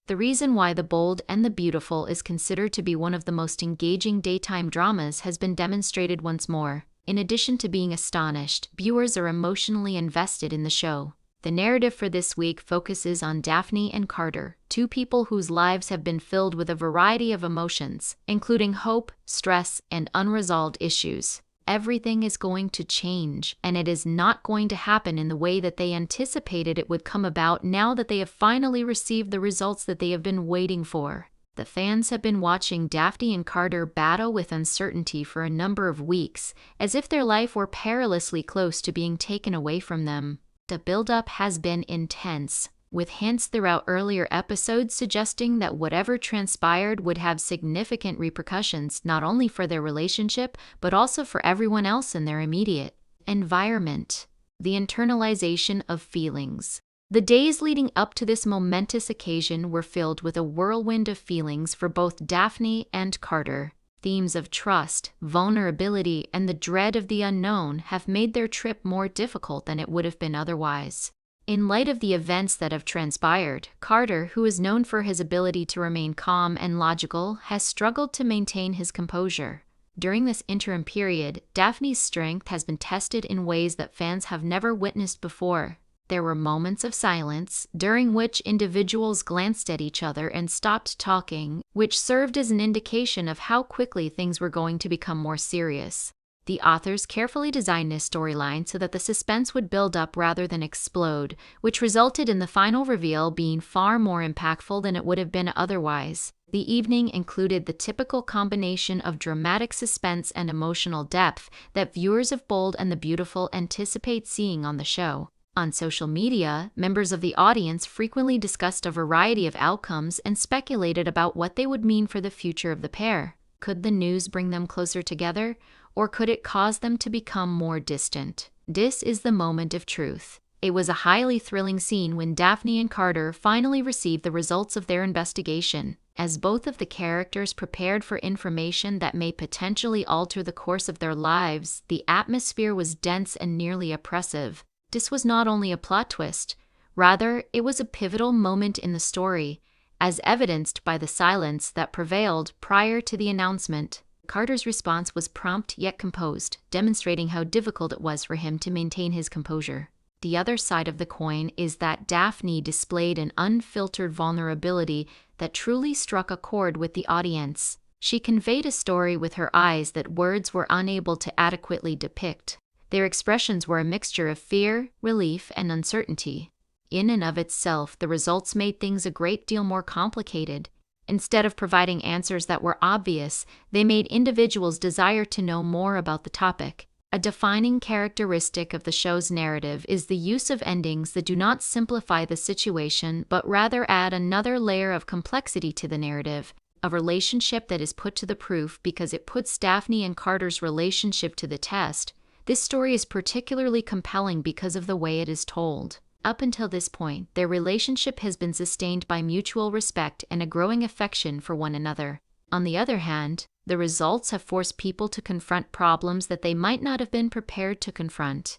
The reason why The Bold and the Beautiful is considered to be one of the most engaging daytime dramas has been demonstrated once more. In addition to being astonished, viewers are emotionally invested in the show. The narrative for this week focuses on Daphne and Carter, two people whose lives have been filled with a variety of emotions, including hope, stress, and unresolved issues. Everything is going to change, and it is not going to happen in the way that they anticipated it would come about now that they have finally received the results that they have been waiting for. The fans have been watching Daphne and Carter battle with uncertainty for a number of weeks, as if their life were perilously close to being taken away from them. The build-up has been intense, with hints throughout earlier episodes suggesting that whatever transpired would have significant repercussions not only for their relationship, but also for everyone else in their immediate environment. The internalization of feelings. The days leading up to this momentous occasion were filled with a whirlwind of feelings for both Daphne and Carter. Themes of trust, vulnerability, and the dread of the unknown have made their trip more difficult than it would have been otherwise. In light of the events that have transpired, Carter, who is known for his ability to remain calm and logical, has struggled to maintain his composure. During this interim period, Daphne's strength has been tested in ways that fans have never witnessed before. There were moments of silence, during which individuals glanced at each other and stopped talking, which served as an indication of how quickly things were going to become more serious. The authors carefully designed this storyline so that the suspense would build up rather than explode, which resulted in the final reveal being far more impactful than it would have been otherwise. The evening included the typical combination of dramatic suspense and emotional depth that viewers of Bold and the Beautiful anticipate seeing on the show. On social media, members of the audience frequently discussed a variety of outcomes and speculated about what they would mean for the future of the pair. Could the news bring them closer together, or could it cause them to become more distant? This is the moment of truth. It was a highly thrilling scene when Daphne and Carter finally received the results of their investigation. As both of the characters prepared for information that may potentially alter the course of their lives, the atmosphere was dense and nearly oppressive. This was not only a plot twist, rather, it was a pivotal moment in the story, as evidenced by the silence that prevailed prior to the announcement. Carter's response was prompt yet composed, demonstrating how difficult it was for him to maintain his composure. The other side of the coin is that Daphne displayed an unfiltered vulnerability that truly struck a chord with the audience. She conveyed a story with her eyes that words were unable to adequately depict. Their expressions were a mixture of fear, relief, and uncertainty. In and of itself, the results made things a great deal more complicated. Instead of providing answers that were obvious, they made individuals desire to know more about the topic. A defining characteristic of the show's narrative is the use of endings that do not simplify the situation, but rather add another layer of complexity to the narrative. A relationship that is put to the proof because it puts Daphne and Carter's relationship to the test. This story is particularly compelling because of the way it is told. Up until this point, their relationship has been sustained by mutual respect and a growing affection for one another. On the other hand, the results have forced people to confront problems that they might not have been prepared to confront.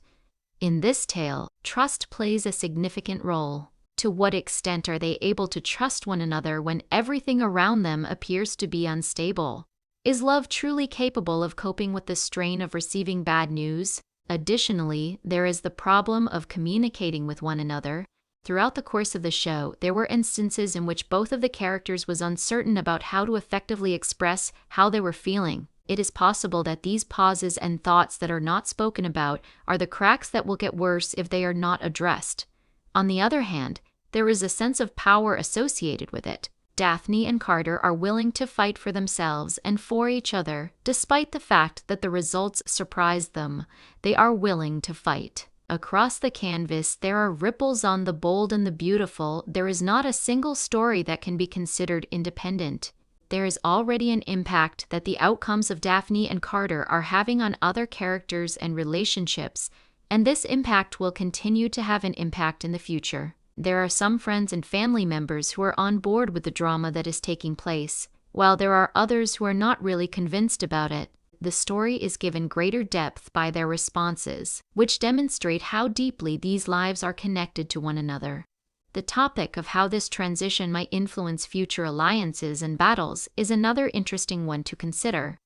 In this tale, trust plays a significant role. To what extent are they able to trust one another when everything around them appears to be unstable? Is love truly capable of coping with the strain of receiving bad news? Additionally, there is the problem of communicating with one another. Throughout the course of the show, there were instances in which both of the characters was uncertain about how to effectively express how they were feeling. It is possible that these pauses and thoughts that are not spoken about are the cracks that will get worse if they are not addressed. On the other hand, there is a sense of power associated with it. Daphne and Carter are willing to fight for themselves and for each other, despite the fact that the results surprised them. They are willing to fight. Across the canvas, there are ripples on The Bold and the Beautiful. There is not a single story that can be considered independent. There is already an impact that the outcomes of Daphne and Carter are having on other characters and relationships, and this impact will continue to have an impact in the future. There are some friends and family members who are on board with the drama that is taking place, while there are others who are not really convinced about it. The story is given greater depth by their responses, which demonstrate how deeply these lives are connected to one another. The topic of how this transition might influence future alliances and battles is another interesting one to consider.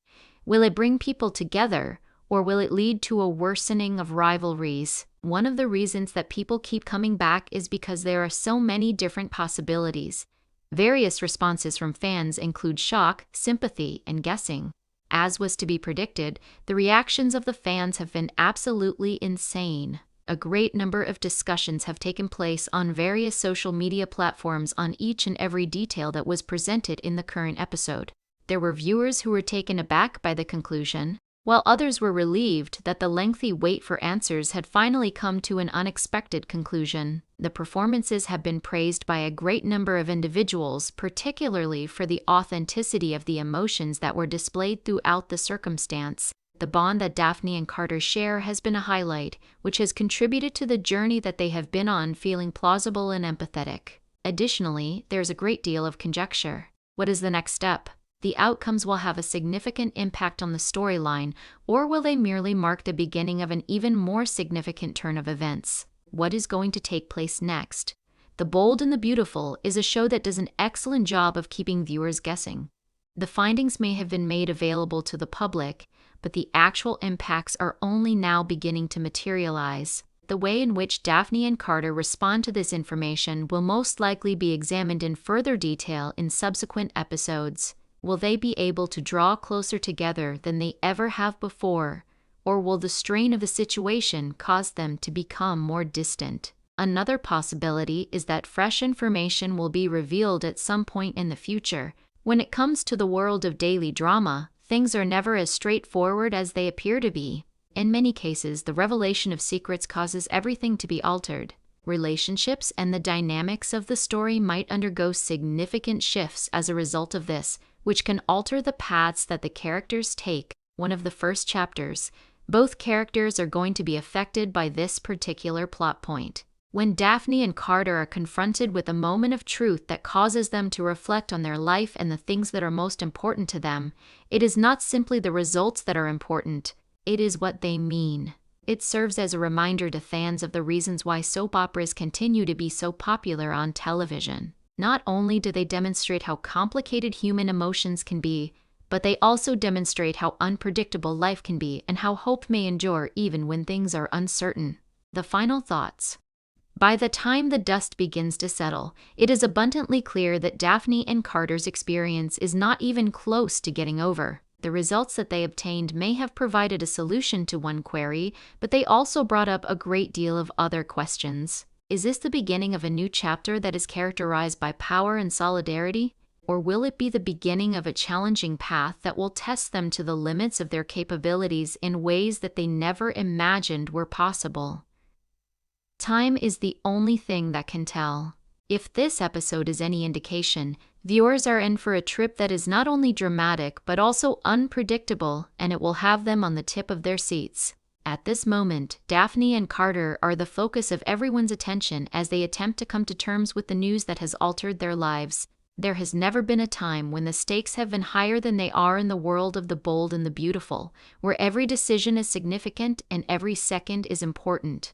Will it bring people together, or will it lead to a worsening of rivalries? One of the reasons that people keep coming back is because there are so many different possibilities. Various responses from fans include shock, sympathy, and guessing. As was to be predicted, the reactions of the fans have been absolutely insane. A great number of discussions have taken place on various social media platforms on each and every detail that was presented in the current episode. There were viewers who were taken aback by the conclusion, while others were relieved that the lengthy wait for answers had finally come to an unexpected conclusion. The performances have been praised by a great number of individuals, particularly for the authenticity of the emotions that were displayed throughout the circumstance. The bond that Daphne and Carter share has been a highlight, which has contributed to the journey that they have been on feeling plausible and empathetic. Additionally, there's a great deal of conjecture. What is the next step? The outcomes will have a significant impact on the storyline, or will they merely mark the beginning of an even more significant turn of events? What is going to take place next? The Bold and the Beautiful is a show that does an excellent job of keeping viewers guessing. The findings may have been made available to the public, but the actual impacts are only now beginning to materialize. The way in which Daphne and Carter respond to this information will most likely be examined in further detail in subsequent episodes. Will they be able to draw closer together than they ever have before, or will the strain of the situation cause them to become more distant? Another possibility is that fresh information will be revealed at some point in the future. When it comes to the world of daily drama, things are never as straightforward as they appear to be. In many cases, the revelation of secrets causes everything to be altered. Relationships and the dynamics of the story might undergo significant shifts as a result of this, which can alter the paths that the characters take. One of the first chapters, both characters are going to be affected by this particular plot point. When Daphne and Carter are confronted with a moment of truth that causes them to reflect on their life and the things that are most important to them, it is not simply the results that are important, it is what they mean. It serves as a reminder to fans of the reasons why soap operas continue to be so popular on television. Not only do they demonstrate how complicated human emotions can be, but they also demonstrate how unpredictable life can be and how hope may endure even when things are uncertain. The final thoughts. By the time the dust begins to settle, it is abundantly clear that Daphne and Carter's experience is not even close to getting over. The results that they obtained may have provided a solution to one query, but they also brought up a great deal of other questions. Is this the beginning of a new chapter that is characterized by power and solidarity? Or will it be the beginning of a challenging path that will test them to the limits of their capabilities in ways that they never imagined were possible? Time is the only thing that can tell. If this episode is any indication, viewers are in for a trip that is not only dramatic but also unpredictable, and it will have them on the tip of their seats. At this moment, Daphne and Carter are the focus of everyone's attention as they attempt to come to terms with the news that has altered their lives. There has never been a time when the stakes have been higher than they are in the world of the bold and the beautiful, where every decision is significant and every second is important.